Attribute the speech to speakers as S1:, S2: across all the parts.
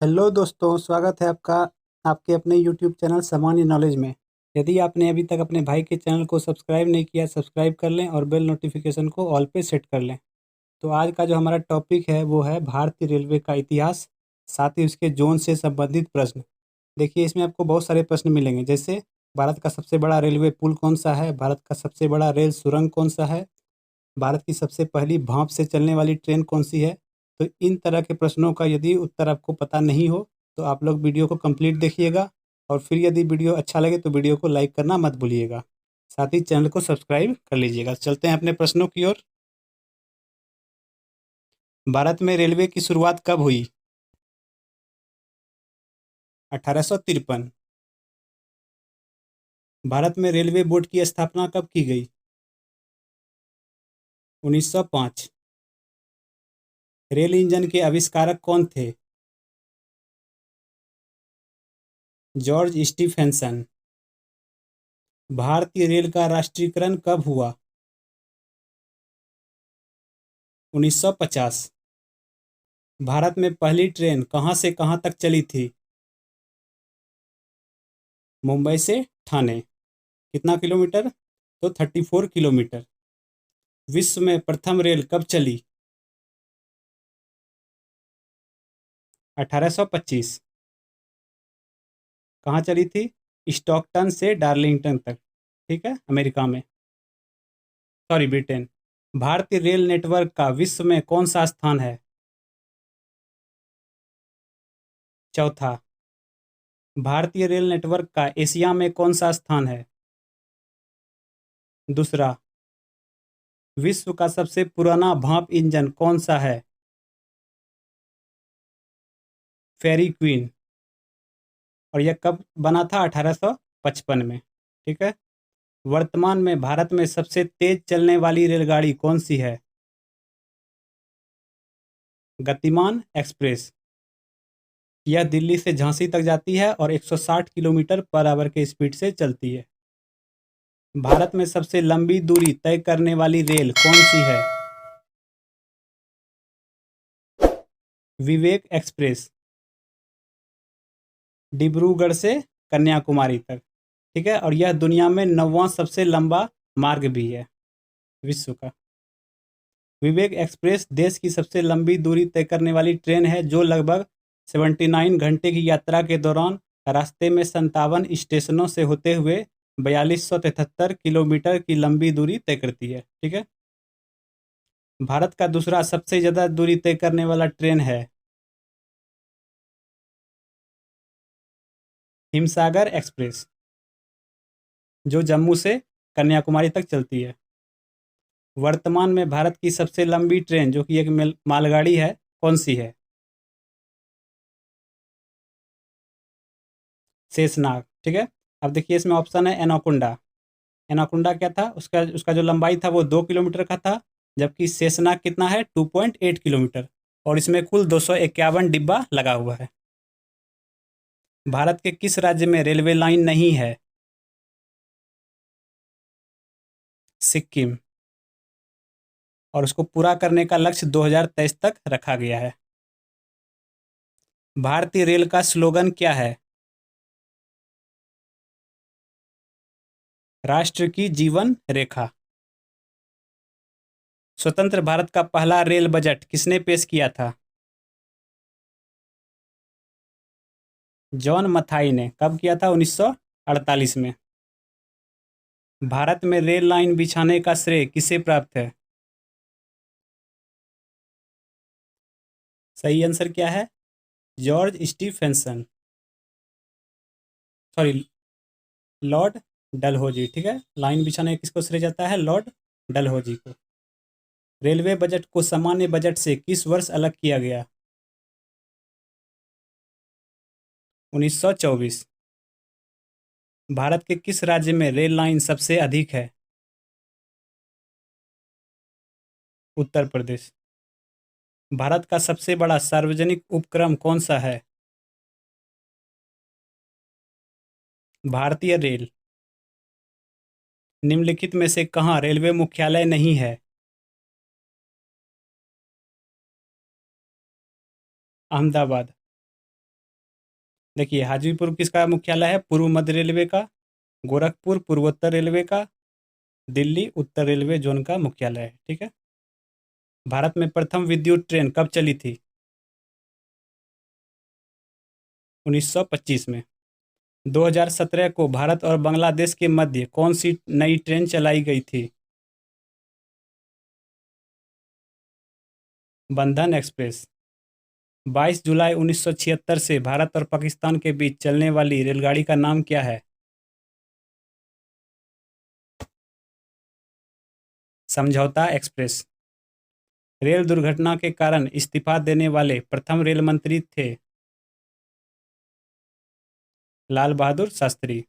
S1: Hello दोस्तों, स्वागत है आपका आपके अपने यूट्यूब चैनल सामान्य नॉलेज में। यदि आपने अभी तक अपने भाई के चैनल को सब्सक्राइब नहीं किया, सब्सक्राइब कर लें और बेल नोटिफिकेशन को ऑल पे सेट कर लें। तो आज का जो हमारा टॉपिक है वो है भारतीय रेलवे का इतिहास, साथ ही उसके जोन से संबंधित प्रश्न। देखिए, इसमें आपको बहुत सारे प्रश्न मिलेंगे, जैसे भारत का सबसे बड़ा रेलवे पुल कौन सा है, भारत का सबसे बड़ा रेल सुरंग कौन सा है, भारत की सबसे पहली भाप से चलने वाली ट्रेन कौन सी है। तो इन तरह के प्रश्नों का यदि उत्तर आपको पता नहीं हो तो आप लोग वीडियो को कंप्लीट देखिएगा, और फिर यदि वीडियो अच्छा लगे तो वीडियो को लाइक करना मत भूलिएगा। साथ ही चैनल को सब्सक्राइब कर लीजिएगा। चलते हैं अपने प्रश्नों की ओर। भारत में रेलवे की शुरुआत कब हुई? 1853। भारत में रेलवे बोर्ड की स्थापना कब की गई? 1905। रेल इंजन के आविष्कारक कौन थे? George Stephenson. भारतीय रेल का राष्ट्रीयकरण कब हुआ? 1950। भारत में पहली ट्रेन कहाँ से कहाँ तक चली थी? मुंबई से ठाणे। कितना किलोमीटर? तो 34 किलोमीटर। विश्व में प्रथम रेल कब चली? 1825। कहाँ चली थी? स्टॉकटन से डार्लिंगटन तक। ठीक है, अमेरिका में, सॉरी ब्रिटेन। भारतीय रेल नेटवर्क का विश्व में कौन सा स्थान है? चौथा। भारतीय रेल नेटवर्क का एशिया में कौन सा स्थान है? दूसरा। विश्व का सबसे पुराना भाप इंजन कौन सा है? फेरी क्वीन। और यह कब बना था? 1855 में। ठीक है। वर्तमान में भारत में सबसे तेज चलने वाली रेलगाड़ी कौन सी है? गतिमान एक्सप्रेस। यह दिल्ली से झांसी तक जाती है और 160 किलोमीटर पर आवर के स्पीड से चलती है। भारत में सबसे लंबी दूरी तय करने वाली रेल कौन सी है? विवेक एक्सप्रेस। डिब्रूगढ़ से कन्याकुमारी तक। ठीक है, और यह दुनिया में 9वां सबसे लंबा मार्ग भी है विश्व का। विवेक एक्सप्रेस देश की सबसे लंबी दूरी तय करने वाली ट्रेन है, जो लगभग 79 घंटे की यात्रा के दौरान रास्ते में 57 स्टेशनों से होते हुए 4273 किलोमीटर की लंबी दूरी तय करती है। ठीक है। भारत का दूसरा सबसे ज़्यादा दूरी तय करने वाला ट्रेन है हिमसागर एक्सप्रेस, जो जम्मू से कन्याकुमारी तक चलती है। वर्तमान में भारत की सबसे लंबी ट्रेन, जो कि एक मालगाड़ी है, कौन सी है? शेषनाग। ठीक है। अब देखिए, इसमें ऑप्शन है एनाकोंडा। एनाकोंडा क्या था? उसका उसका जो लंबाई था वो 2 किलोमीटर का था, जबकि शेषनाग कितना है? 2.8 किलोमीटर। और इसमें कुल 251 डिब्बा लगा हुआ है। भारत के किस राज्य में रेलवे लाइन नहीं है? सिक्किम। और उसको पूरा करने का लक्ष्य 2023 तक रखा गया है। भारतीय रेल का स्लोगन क्या है? राष्ट्र की जीवन रेखा। स्वतंत्र भारत का पहला रेल बजट किसने पेश किया था? जॉन मथाई ने। कब किया था? 1948 में। भारत में रेल लाइन बिछाने का श्रेय किसे प्राप्त है? सही आंसर क्या है? George Stephenson, sorry, Lord Dalhousie. ठीक है, लाइन बिछाने किसको श्रेय जाता है? लॉर्ड डलहौजी को। रेलवे बजट को सामान्य बजट से किस वर्ष अलग किया गया? 1924। भारत के किस राज्य में रेल लाइन सबसे अधिक है? उत्तर प्रदेश। भारत का सबसे बड़ा सार्वजनिक उपक्रम कौन सा है? भारतीय रेल। निम्नलिखित में से कहाँ रेलवे मुख्यालय नहीं है? अहमदाबाद। देखिए, हाजीपुर किसका मुख्यालय है? पूर्व मध्य रेलवे का। गोरखपुर पूर्वोत्तर रेलवे का। दिल्ली उत्तर रेलवे जोन का मुख्यालय है। ठीक है। भारत में प्रथम विद्युत ट्रेन कब चली थी? 1925 में। 2017 को भारत और बांग्लादेश के मध्य कौन सी नई ट्रेन चलाई गई थी? बंधन एक्सप्रेस। 22 जुलाई 1976 से भारत और पाकिस्तान के बीच चलने वाली रेलगाड़ी का नाम क्या है? समझौता एक्सप्रेस। रेल दुर्घटना के कारण इस्तीफा देने वाले प्रथम रेल मंत्री थे लाल बहादुर शास्त्री।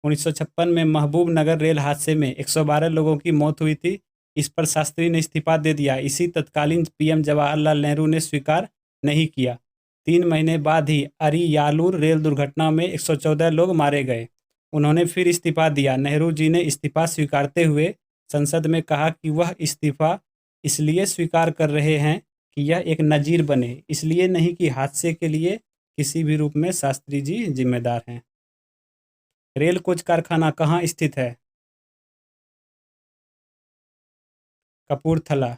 S1: 1956 में महबूब नगर रेल हादसे में 112 लोगों की मौत हुई थी। इस पर शास्त्री ने इस्तीफा दे दिया। इसी तत्कालीन पीएम जवाहरलाल नेहरू ने स्वीकार नहीं किया। 3 महीने बाद ही अरियालूर रेल दुर्घटना में 114 लोग मारे गए। उन्होंने फिर इस्तीफा दिया। नेहरू जी ने इस्तीफा स्वीकारते हुए संसद में कहा कि वह इस्तीफा इसलिए स्वीकार कर रहे हैं कि यह एक नजीर बने, इसलिए नहीं कि हादसे के लिए किसी भी रूप में शास्त्री जी जिम्मेदार हैं। रेल कोच कारखाना कहाँ स्थित है? कपूरथला।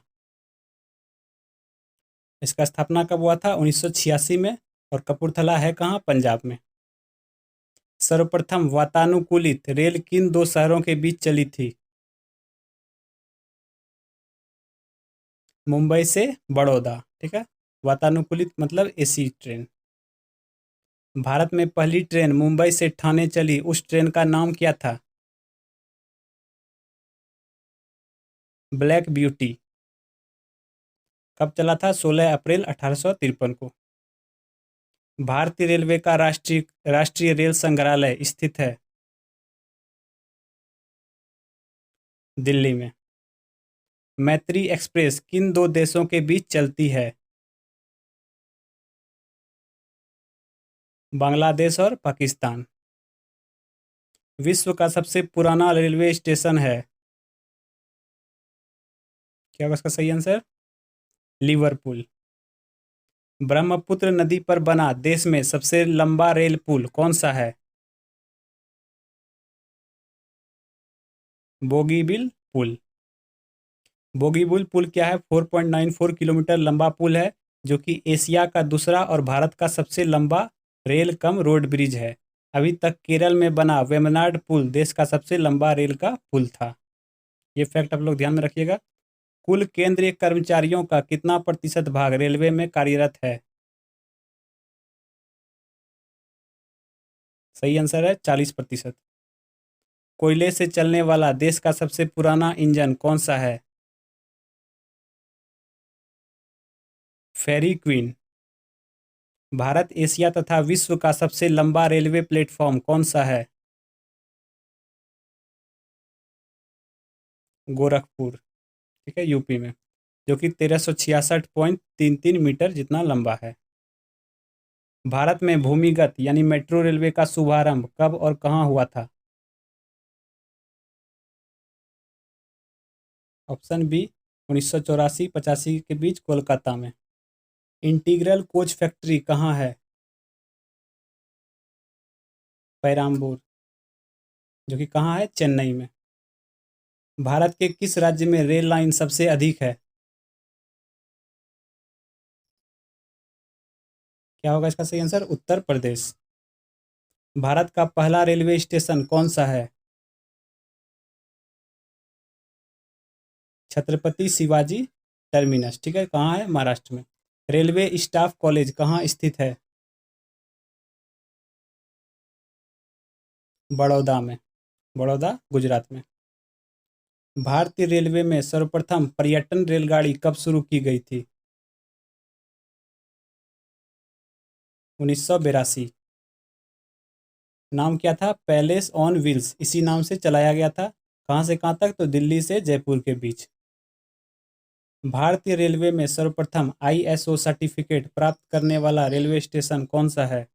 S1: इसका स्थापना कब हुआ था? 1986 में। और कपूरथला है कहाँ? पंजाब में। सर्वप्रथम वातानुकूलित रेल किन दो शहरों के बीच चली थी? मुंबई से बड़ौदा। ठीक है। वातानुकूलित मतलब एसी ट्रेन। भारत में पहली ट्रेन मुंबई से ठाणे चली, उस ट्रेन का नाम क्या था? Black beauty. कब चला था? 16 अप्रैल 1853 को। भारतीय रेलवे का राष्ट्रीय रेल संग्रहालय स्थित है दिल्ली में। मैत्री एक्सप्रेस किन दो देशों के बीच चलती है? बांग्लादेश और पाकिस्तान। विश्व का सबसे पुराना रेलवे स्टेशन है? क्या होगा इसका सही आंसर? लिवरपूल। ब्रह्मपुत्र नदी पर बना देश में सबसे लंबा रेल पुल कौन सा है? बोगीबिल पुल। बोगीबिल पुल क्या है? 4.94 किलोमीटर लंबा पुल है, जो कि एशिया का दूसरा और भारत का सबसे लंबा रेल कम रोड ब्रिज है। अभी तक केरल में बना वेम्बनाड पुल देश का सबसे लंबा रेल का पुल था। ये फैक्ट आप लोग ध्यान में रखिएगा। कुल केंद्रीय कर्मचारियों का कितना प्रतिशत भाग रेलवे में कार्यरत है? सही आंसर है 40%। कोयले से चलने वाला देश का सबसे पुराना इंजन कौन सा है? फेरी क्वीन। भारत एशिया तथा विश्व का सबसे लंबा रेलवे प्लेटफॉर्म कौन सा है? गोरखपुर। ठीक है, यूपी में, जो कि 1366.33 मीटर जितना लंबा है। भारत में भूमिगत यानी मेट्रो रेलवे का शुभारंभ कब और कहाँ हुआ था? ऑप्शन बी 1984-85 के बीच कोलकाता में। इंटीग्रल कोच फैक्ट्री कहाँ है? पेराम्बूर, जो कि कहाँ है? चेन्नई में। भारत के किस राज्य में रेल लाइन सबसे अधिक है? क्या होगा इसका सही आंसर? उत्तर प्रदेश। भारत का पहला रेलवे स्टेशन कौन सा है? छत्रपति शिवाजी टर्मिनस। ठीक है, कहाँ है? महाराष्ट्र में। रेलवे स्टाफ कॉलेज कहाँ स्थित है? बड़ौदा में। बड़ौदा गुजरात में। भारतीय रेलवे में सर्वप्रथम पर्यटन रेलगाड़ी कब शुरू की गई थी? 1982। नाम क्या था? पैलेस ऑन व्हील्स, इसी नाम से चलाया गया था। कहाँ से कहाँ तक? तो दिल्ली से जयपुर के बीच। भारतीय रेलवे में सर्वप्रथम आईएसओ सर्टिफिकेट प्राप्त करने वाला रेलवे स्टेशन कौन सा है?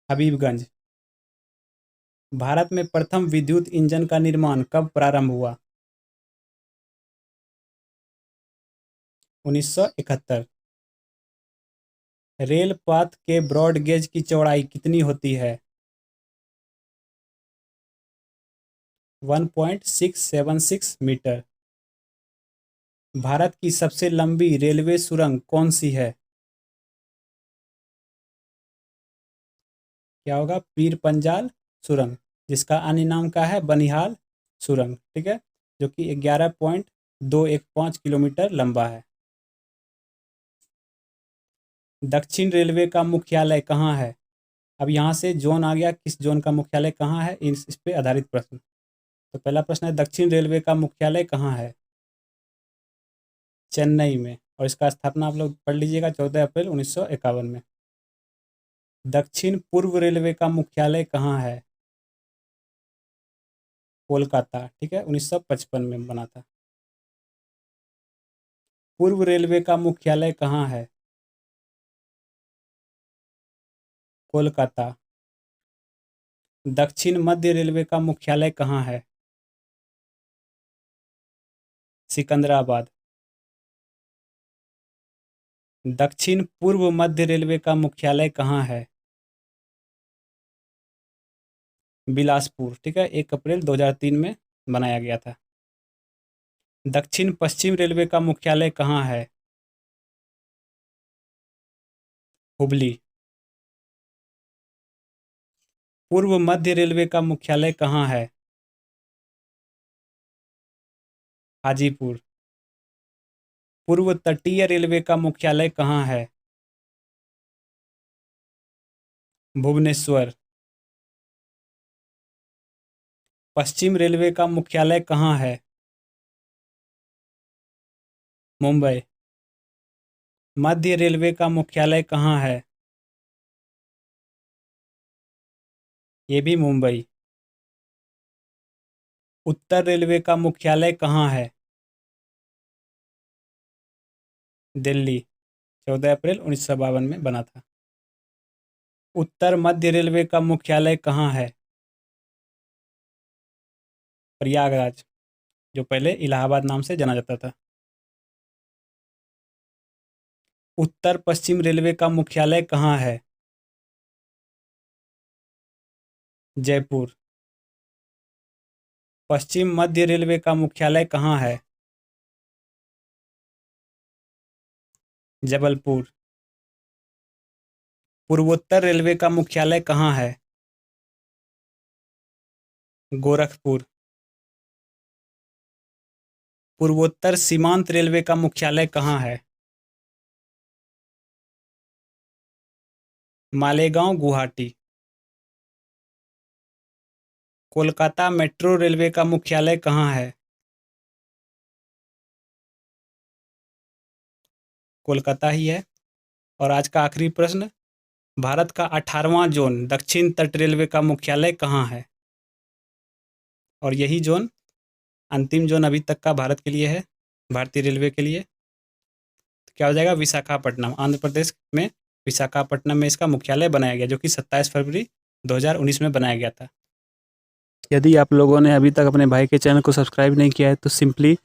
S1: हबीबगंज। भारत में प्रथम विद्युत इंजन का निर्माण कब प्रारंभ हुआ? 1971। रेल पाथ के ब्रॉड गेज की चौड़ाई कितनी होती है? 1.676 मीटर। भारत की सबसे लंबी रेलवे सुरंग कौन सी है? क्या होगा? पीर पंजाल सुरंग, जिसका अन्य नाम क्या है? बनिहाल सुरंग। ठीक है, जो कि 11.215 किलोमीटर लंबा है। दक्षिण रेलवे का मुख्यालय कहाँ है? अब यहाँ से जोन आ गया, किस जोन का मुख्यालय कहाँ है, इस पे आधारित प्रश्न। तो पहला प्रश्न है, दक्षिण रेलवे का मुख्यालय कहाँ है? चेन्नई में। और इसका स्थापना आप लोग पढ़ लीजिएगा, 14 अप्रैल 1951 में। दक्षिण पूर्व रेलवे का मुख्यालय कहाँ है? कोलकाता। ठीक है, 1955 में बना था। पूर्व रेलवे का मुख्यालय कहाँ है? कोलकाता। दक्षिण मध्य रेलवे का मुख्यालय कहाँ है? सिकंदराबाद। दक्षिण पूर्व मध्य रेलवे का मुख्यालय कहाँ है? बिलासपुर। ठीक है, 1 अप्रैल 2003 में बनाया गया था। दक्षिण पश्चिम रेलवे का मुख्यालय कहाँ है? हुबली। पूर्व मध्य रेलवे का मुख्यालय कहाँ है? हाजीपुर। पूर्व तटीय रेलवे का मुख्यालय कहाँ है? भुवनेश्वर। पश्चिम रेलवे का मुख्यालय कहाँ है? मुंबई। मध्य रेलवे का मुख्यालय कहाँ है? ये भी मुंबई। उत्तर रेलवे का मुख्यालय कहाँ है? दिल्ली। 14 अप्रैल 1952 में बना था। उत्तर मध्य रेलवे का मुख्यालय कहाँ है? प्रयागराज, जो पहले इलाहाबाद नाम से जाना जाता था। उत्तर पश्चिम रेलवे का मुख्यालय कहाँ है? जयपुर। पश्चिम मध्य रेलवे का मुख्यालय कहाँ है? जबलपुर। पूर्वोत्तर रेलवे का मुख्यालय कहाँ है? गोरखपुर। पूर्वोत्तर सीमांत रेलवे का मुख्यालय कहाँ है? मालेगांव, गुवाहाटी। कोलकाता मेट्रो रेलवे का मुख्यालय कहाँ है? कोलकाता ही है। और आज का आखिरी प्रश्न, भारत का 18वां जोन दक्षिण तट रेलवे का मुख्यालय कहाँ है? और यही जोन अंतिम जोन अभी तक का भारत के लिए है, भारतीय रेलवे के लिए। तो क्या हो जाएगा? विशाखापट्टनम, आंध्र प्रदेश में विशाखापट्टनम में इसका मुख्यालय बनाया गया, जो कि 27 फरवरी 2019 में बनाया गया था। यदि आप लोगों ने अभी तक अपने भाई के चैनल को सब्सक्राइब नहीं किया है तो सिंपली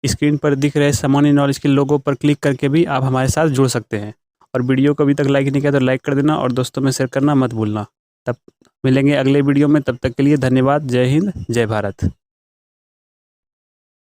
S1: स्क्रीन पर दिख रहे सामान्य नॉलेज के लोगो पर क्लिक करके भी आप हमारे साथ जुड़ सकते हैं। और वीडियो को अभी तक लाइक नहीं किया तो लाइक कर देना और दोस्तों में शेयर करना मत भूलना। तब मिलेंगे अगले वीडियो में, तब तक के लिए धन्यवाद। जय हिंद, जय भारत।